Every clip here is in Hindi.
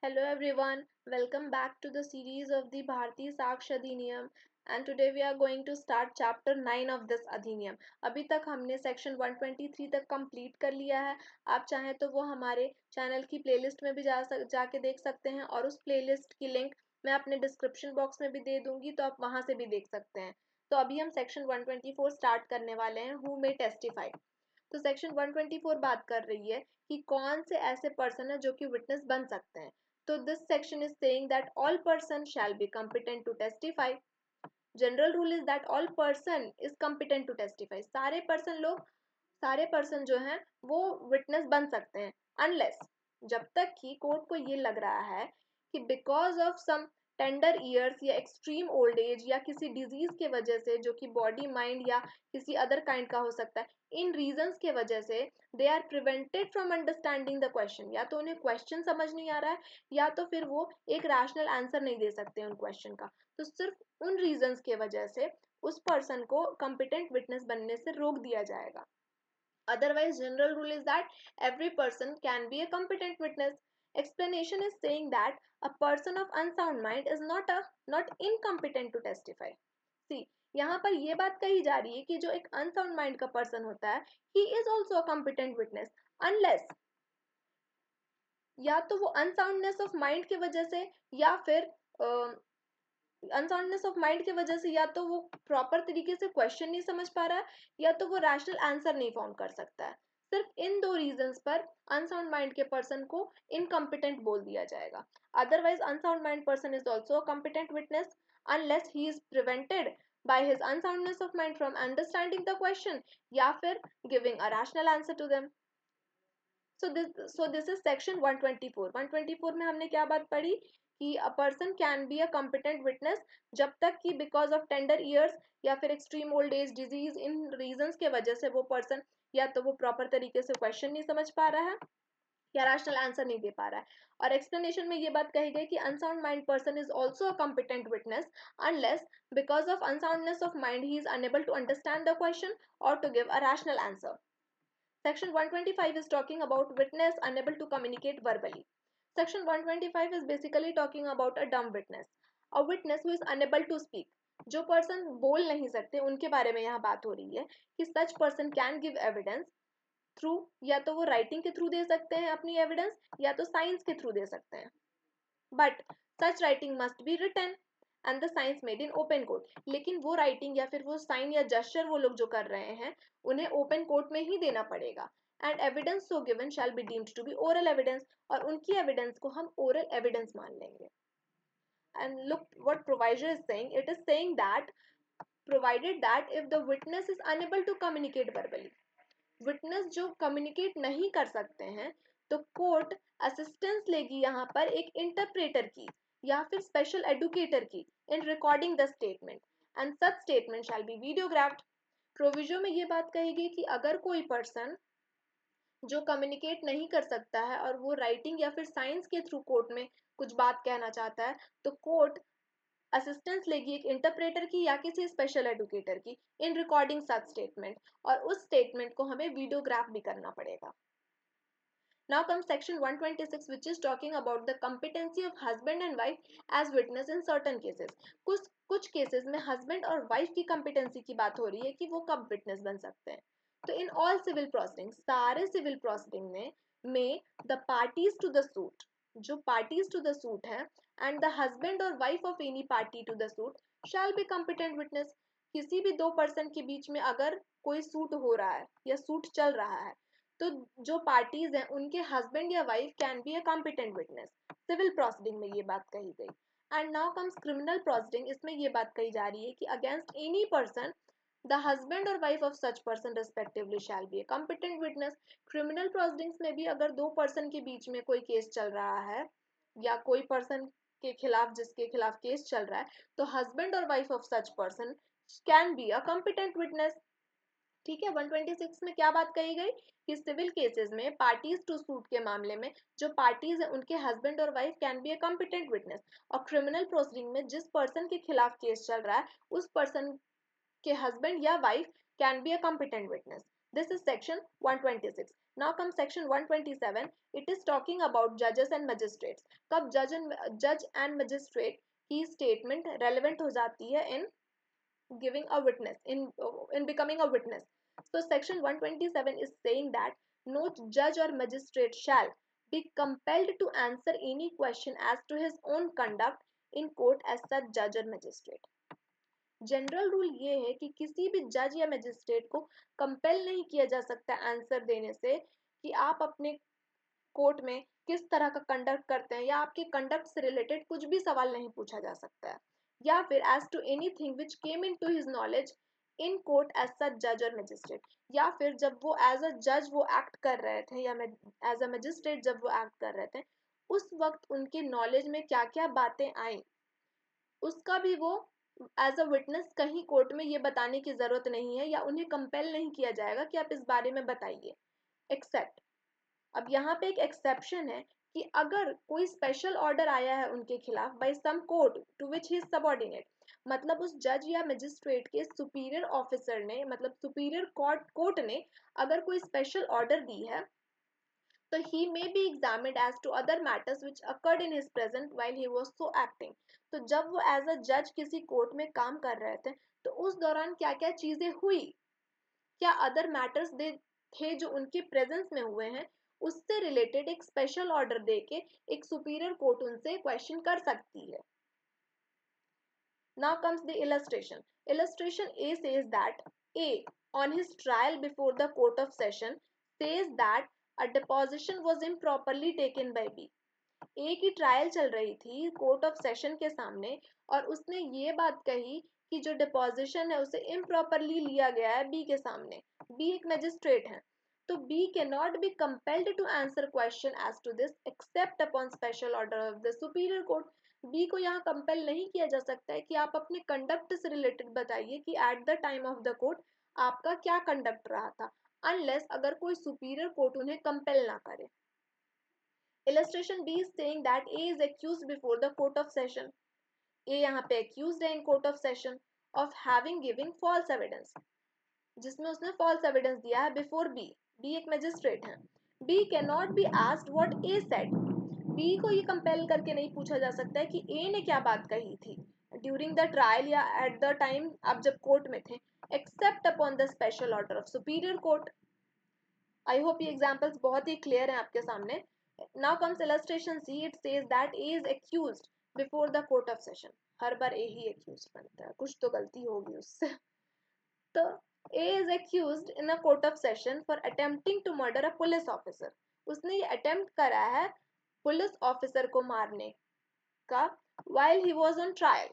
Hello everyone, welcome back to the series of the Bharati Saksh Adhiniyam and today we are going to start chapter 9 of this Adhiniyam. अभी तक हमने section 123 तक complete कर लिया है. आप चाहें तो वो हमारे चैनल की प्लेलिस्ट में भी जाके देख सकते हैं और उस प्लेलिस्ट की लिंक मैं अपने डिस्क्रिप्शन बॉक्स में भी दे दूंगी तो आप वहां से भी देख सकते हैं. तो अभी हम सेक्शन 124 स्टार्ट करने वाले हैं. Who may testify. तो सेक्शन 124 बात कर रही है कि कौन से ऐसे पर्सन है जो कि विटनेस बन सकते हैं. So this section is saying that all person shall be competent to testify. General rule is that all person is competent to testify. सारे पर्सन जो हैं वो विटनेस बन सकते हैं अनलेस जब तक कि कोर्ट को ये लग रहा है कि because of some tender years या एक्सट्रीम ओल्ड एज या किसी डिजीज के वजह से जो कि बॉडी माइंड या किसी अदर काइंड का हो सकता है, इन रीजंस के वजह से they are prevented from understanding the question. या तो उन्हें क्वेश्चन समझ नहीं आ रहा है या तो फिर वो एक रैशनल आंसर नहीं दे सकते उन क्वेश्चन का. तो सिर्फ उन रीजंस के वजह से उस पर्सन को कॉम्पिटेंट विटनेस बनने से रोक दिया जाएगा. Otherwise, general rule is that every person can be a competent witness. Explanation is saying that a person of unsound mind is not incompetent to testify. See, यहाँ पर ये बात कही जा रही है कि जो एक अनसाउंड माइंड का पर्सन होता है he is also a competent witness unless या तो वो अनसाउंडनेस ऑफ माइंड की वजह से या फिर अनसाउंडनेस ऑफ माइंड की वजह से या तो वो प्रॉपर तरीके से क्वेश्चन नहीं समझ पा रहा है या तो वो रैशनल आंसर नहीं फॉर्म कर सकता है. सिर्फ इन दो रीजंस पर अनसाउंड माइंड के पर्सन को इनकम्पिटेंट बोल दिया जाएगा. Otherwise unsound mind person is also a competent witness unless he is prevented by his unsoundness of mind from understanding the question या फिर giving a rational answer to them. So this is section 124. 124 में हमने क्या बात पढ़ी कि a person can be a competent witness जब तक कि because of tender years या फिर extreme old age disease इन reasons के वजह से वो person या तो वो proper तरीके से question नहीं समझ पा रहा है या रैशनल आंसर नहीं दे पा रहा है. और एक्सप्लेनेशन में ये बात कही गई कि unsound mind person is also a competent witness unless because of unsoundness of mind he is unable to understand the question और to give a rational answer. Section 125 is talking about witness unable to communicate verbally. Section 125 is basically talking about a dumb witness. A witness who is unable to speak. जो पर्सन बोल नहीं सकते उनके बारे में यहाँ बात हो रही है कि such person can give evidence through या तो वो राइटिंग के थ्रू दे सकते हैं अपनी एविडेंस या तो साइंस के थ्रू दे सकते हैं. But such writing must be written and the signs made in open court. लेकिन वो राइटिंग या फिर वो साइन या जस्चर वो लोग जो कर रहे हैं उन्हें ओपन कोर्ट में ही देना पड़ेगा. And evidence so given shall be deemed to be oral evidence और उनकी एविडेंस को हम ओरल एविडेंस मान लेंगे. And look what provisor is saying. It is saying that provided that if the witness is unable to communicate verbally, witness जो कम्युनिकेट नहीं कर सकते हैं तो कोर्ट असिस्टेंस लेगी यहाँ पर एक इंटरप्रेटर की या फिर स्पेशल एडुकेटर की in recording the statement and such statement shall be videographed. Proviso में ये बात कहेगी कि अगर कोई पर्सन जो कम्युनिकेट नहीं कर सकता है और वो राइटिंग या फिर साइंस के थ्रू कोर्ट में कुछ बात कहना चाहता है तो कोर्ट असिस्टेंस लेगी एक इंटरप्रेटर की या किसी स्पेशल एडुकेटर की इन रिकॉर्डिंग सच स्टेटमेंट और उस स्टेटमेंट को हमें वीडियोग्राफ भी करना पड़ेगा. Now comes section 126 which is talking about the competency of husband and wife as witness in certain cases. कुछ केसेस में हस्बैंड और वाइफ की competency की बात हो रही है कि वो कब witness बन सकते हैं. तो in all civil proceedings, सारे civil proceeding में the parties to the suit, जो parties to the suit हैं and the husband or wife of any party to the suit shall be competent witness. किसी भी दो पर्सन के बीच में अगर कोई सूट हो रहा है या सूट चल रहा है तो जो पार्टीज हैं उनके हस्बैंड या wife can be a competent witness. Civil proceeding में ये बात कही गई. And now comes criminal proceeding. इसमें ये बात कही जा रही है कि against any person the husband और wife of such person respectively shall be a competent witness. Criminal proceedings में भी अगर दो पर्सन के बीच में कोई केस चल रहा है या कोई पर्सन के खिलाफ जिसके खिलाफ केस चल रहा है तो हस्बैंड और wife of such person can be a competent witness. ठीक है. 126 में क्या बात कही गई कि सिविल केसेस में पार्टीज टू सूट के मामले में जो पार्टीज है उनके हस्बैंड और wife can B a competent witness और क्रिमिनल प्रोसीडिंग में जिस पर्सन के खिलाफ केस चल रहा है उस पर्सन के हस्बैंड या wife can B a competent witness. This is section 126. Now comes section 127. It is talking about judges and magistrates. कब judge and magistrate की statement relevant हो जाती है in giving a witness, in becoming a witness. So section 127 is saying that no judge or magistrate shall be compelled to answer any question as to his own conduct in court as such judge or magistrate. General rule ये है कि किसी भी जज या मजिस्ट्रेट को कंपेल नहीं किया जा सकता आंसर देने से कि आप अपने कोर्ट में किस तरह का कंडक्ट करते हैं, या आपके कंडक्ट से रिलेटेड कुछ भी सवाल नहीं पूछा जा सकता है, या फिर as to anything which came into his knowledge in court as such जज और मजिस्ट्रेट, या फिर जब वो एज अ जज वो एक्ट कर रहे थे या एज अ मजिस्ट्रेट जब वो एक्ट कर रहे थे उस वक्त उनके नॉलेज में क्या क्या बातें आई उसका भी वो एज अ विटनेस कहीं कोर्ट में ये बताने की जरूरत नहीं है, या उन्हें कंपेल नहीं किया जाएगा कि आप इस बारे में बताइए, एक्सेप्ट। अब यहाँ पे एक एक्सेप्शन है कि अगर कोई स्पेशल ऑर्डर आया है उनके खिलाफ by some court to which he subordinate, मतलब उस जज या मजिस्ट्रेट के सुपीरियर ऑफिसर ने, मतलब सुपीरियर कोर्ट ने अगर कोई स्पेशल ऑर्डर दी है, so he may be examined as to other matters which occurred in his presence while he was so acting. तो जब वो एज अ जज किसी कोर्ट में काम कर रहे थे तो उस दौरान क्या क्या चीजें हुई, क्या अदर मैटर्स दे थे जो उनके प्रेजेंस में हुए हैं, उससे रिलेटेड एक स्पेशल ऑर्डर देके एक सुपीरियर कोर्ट उनसे क्वेश्चन कर सकती है। Now comes the illustration. Illustration A says that A, on his trial before the court of session, says that a deposition was improperly taken by B. ए की ट्रायल चल रही थी कोर्ट ऑफ सेशन के सामने और उसने ये बात कही कि जो डिपॉजिशन है उसे इम्प्रॉपरली लिया गया है बी के सामने। बी एक मजिस्ट्रेट है, तो B can not be compelled to answer question as to this except upon special order of the superior court. B को यहाँ कंपेल नहीं किया जा सकता है कि आप अपने कंडक्ट से रिलेटेड बताइए कि at the time of the court आपका क्या कंडक्ट रहा था, अनलेस अगर कोई सुपीरियर कोर्ट उन्हें कंपेल ना करे। Illustration B is saying that A is accused before the court of session. A यहाँ पे accused है in court of session of having giving false evidence, जिसमें उसने false evidence दिया है before B. B एक magistrate है. B cannot be asked what A said. B को ये compel करके नहीं पूछा जा सकता है कि A ने क्या बात कही थी during the trial या at the time आप जब court में थे, except upon the special order of superior court. I hope ये एग्जाम्पल्स बहुत ही क्लियर हैं आपके सामने। Now comes illustration C, it says that A is accused before the court of session. हर बार ए ही एक्यूज बनता है, कुछ तो गलती होगी उससे। तो A is accused in a court of session for attempting to murder a police officer. उसने ये अटेम्प्ट करा है पुलिस ऑफिसर को मारने का while he was on trial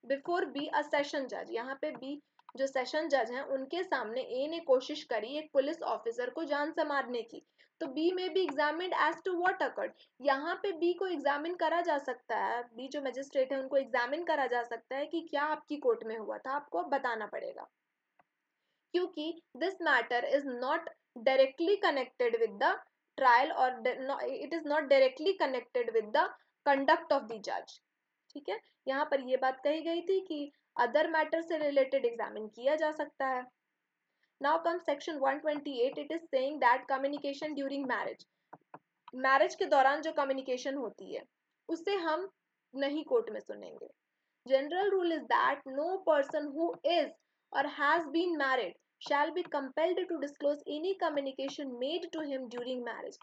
before be a session जज। यहाँ पे बी जो सेशन जज हैं उनके सामने ए ने कोशिश करी एक पुलिस ऑफिसर को जान से मारने की, तो बी में B examined as to what occurred. यहाँ पे बी को एग्जामिन करा जा सकता है, बी जो मजिस्ट्रेट है उनको एग्जामिन करा जा सकता है कि क्या आपकी कोर्ट में हुआ था, आपको बताना पड़ेगा, क्योंकि this matter is not directly connected with the trial और it is not directly connected with the conduct of the जज। ठीक है, यहाँ पर ये बात कही गई थी कि अदर मैटर से रिलेटेड एग्जामिन किया जा सकता है। Now come section 128, it is saying that communication during marriage, marriage के दौरान जो कम्युनिकेशन होती है उसे हम नहीं कोर्ट में सुनेंगे। General rule is that no person who is और has been married shall be compelled to disclose any communication made to him during marriage.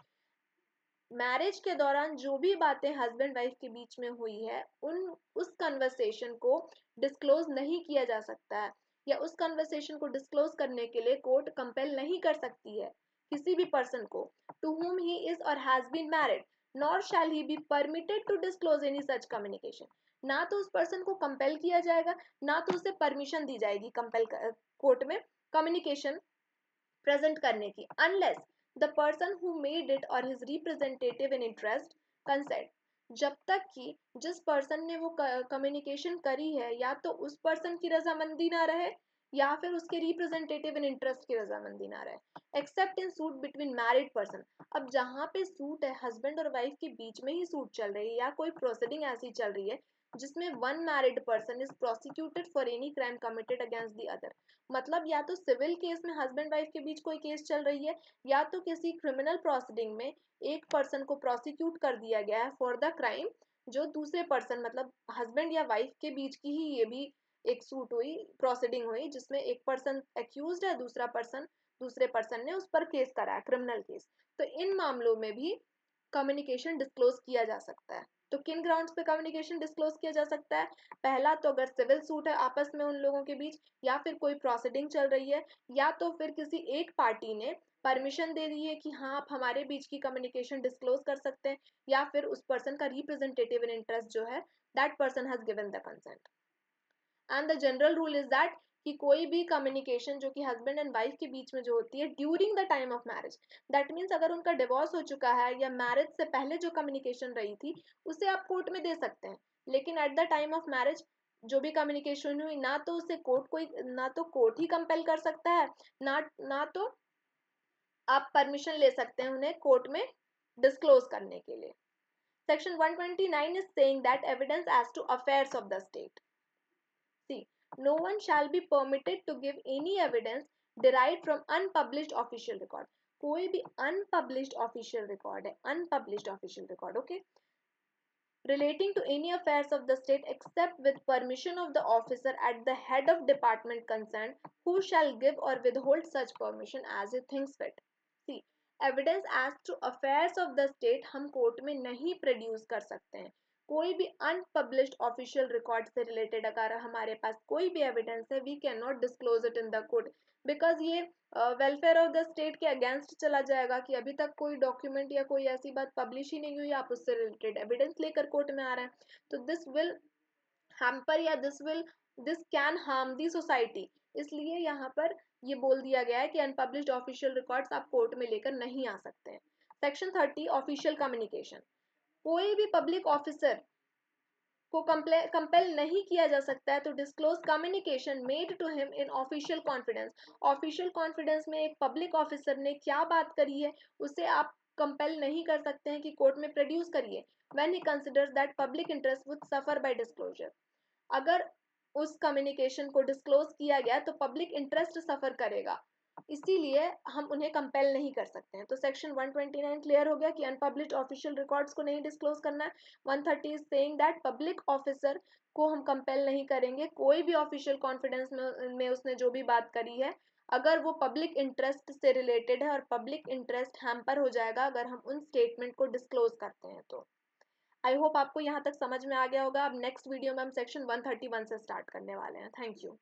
Marriage के दौरान जो भी बातें हस्बैंड वाइफ के बीच में हुई है उस कन्वर्सेशन को डिस्क्लोज नहीं किया जा सकता है, या उस कन्वर्सेशन को डिस्क्लोज करने के लिए कोर्ट कंपेल नहीं कर सकती है किसी भी पर्सन को to whom he is or has been married, nor shall he be permitted to disclose any such communication. ना तो उस पर्सन को कंपेल किया जाएगा, ना तो उसे परमिशन दी जाएगी कंपेल कोर्ट में कम्युनिकेशन प्रेजेंट करने की, unless the person who made it और his representative in interest consent. जब तक कि जिस पर्सन ने वो कम्युनिकेशन करी है या तो उस पर्सन की रजामंदी ना रहे या फिर उसके रिप्रेजेंटेटिव इन इंटरेस्ट की रजामंदी ना रहे। एक्सेप्ट इन सूट बिटवीन मैरिड पर्सन, अब जहाँ पे सूट है हस्बैंड और वाइफ के बीच में ही सूट चल रही है या कोई प्रोसीडिंग ऐसी चल रही है जिसमें one married person is prosecuted for any crime committed against the other, मतलब या तो सिविल केस में हस्बैंड वाइफ के बीच कोई केस चल रही है या तो किसी क्रिमिनल प्रोसीडिंग में एक पर्सन को प्रोसिक्यूट कर दिया गया है फॉर द क्राइम जो दूसरे पर्सन मतलब हस्बैंड या वाइफ के बीच की ही ये भी एक सूट हुई, प्रोसीडिंग हुई जिसमें एक पर्सन एक्यूज्ड है, दूसरे पर्सन ने उस पर केस करा है, क्रिमिनल केस। तो इन मामलों में भी कम्युनिकेशन डिस्क्लोज किया जा सकता है। तो किन ग्राउंड्स पे कम्युनिकेशन डिस्क्लोज किया जा सकता है? पहला तो अगर सिविल सूट है आपस में उन लोगों के बीच, या फिर कोई प्रोसीडिंग चल रही है, या तो फिर किसी एक पार्टी ने परमिशन दे दी है कि हाँ आप हमारे बीच की कम्युनिकेशन डिस्क्लोज कर सकते हैं, या फिर उस पर्सन का रिप्रेजेंटेटिव इन इंटरेस्ट जो है that person has given the consent. And the general rule is that कि कोई भी कम्युनिकेशन जो कि हस्बैंड एंड वाइफ के बीच में जो होती है during the time of marriage, that means अगर उनका डिवोर्स हो चुका है या मैरिज से पहले जो कम्युनिकेशन रही थी उसे आप कोर्ट में दे सकते हैं, लेकिन at the time of marriage जो भी कम्युनिकेशन हुई ना तो उसे ना तो कोर्ट ही कंपेल कर सकता है, ना तो आप परमिशन ले सकते हैं उन्हें कोर्ट में डिस्क्लोज करने के लिए। Section 129 is saying that evidence as to affairs of the state. See, no one shall be permitted to give any evidence derived from unpublished official record. कोई भी unpublished official record है, unpublished official record, okay, relating to any affairs of the state except with permission of the officer at the head of department concerned, who shall give or withhold such permission as he thinks fit. See, evidence as to affairs of the state हम कोर्ट में नहीं प्रोड्यूस कर सकते हैं। कोई भी अनपब्लिश्ड ऑफिशियल रिकॉर्ड से रिलेटेड अगर हमारे पास कोई भी एविडेंस है we can not disclose it in the court, because ये वेलफेयर ऑफ द स्टेट के अगेंस्ट चला जाएगा कि अभी तक कोई डॉक्यूमेंट या कोई ऐसी बात पब्लिश ही नहीं हुई, आप उससे रिलेटेड एविडेंस लेकर कोर्ट में आ रहे हैं, तो दिस विल हैम्पर या this can harm the society. इसलिए यहाँ पर ये बोल दिया गया है कि अनपब्लिश्ड ऑफिशियल रिकॉर्ड्स आप कोर्ट में लेकर नहीं आ सकते हैं। सेक्शन 30 ऑफिशियल कम्युनिकेशन, कोई भी पब्लिक ऑफिसर को कंपेल नहीं किया जा सकता है तो disclose communication made to him in official confidence. Official confidence में एक पब्लिक ऑफिसर ने क्या बात करी है उसे आप कंपेल नहीं कर सकते हैं कि कोर्ट में प्रोड्यूस करिए when he considers that public interest would suffer by disclosure. अगर उस कम्युनिकेशन को डिस्क्लोज किया गया तो पब्लिक इंटरेस्ट सफर करेगा, इसीलिए हम उन्हें कंपेल नहीं कर सकते हैं। तो सेक्शन 129 क्लियर हो गया कि अनपब्लिश्ड ऑफिशियल रिकॉर्ड्स को नहीं डिस्क्लोज करना है। 130 is saying that public officer को हम कंपेल नहीं करेंगे, कोई भी ऑफिशियल कॉन्फिडेंस में उसने जो भी बात करी है अगर वो पब्लिक इंटरेस्ट से रिलेटेड है और पब्लिक इंटरेस्ट हैम्पर हो जाएगा अगर हम उन स्टेटमेंट को डिस्क्लोज करते हैं तो। आई होप आपको यहाँ तक समझ में आ गया होगा। अब नेक्स्ट वीडियो में हम सेक्शन 131 से स्टार्ट करने वाले हैं। Thank you.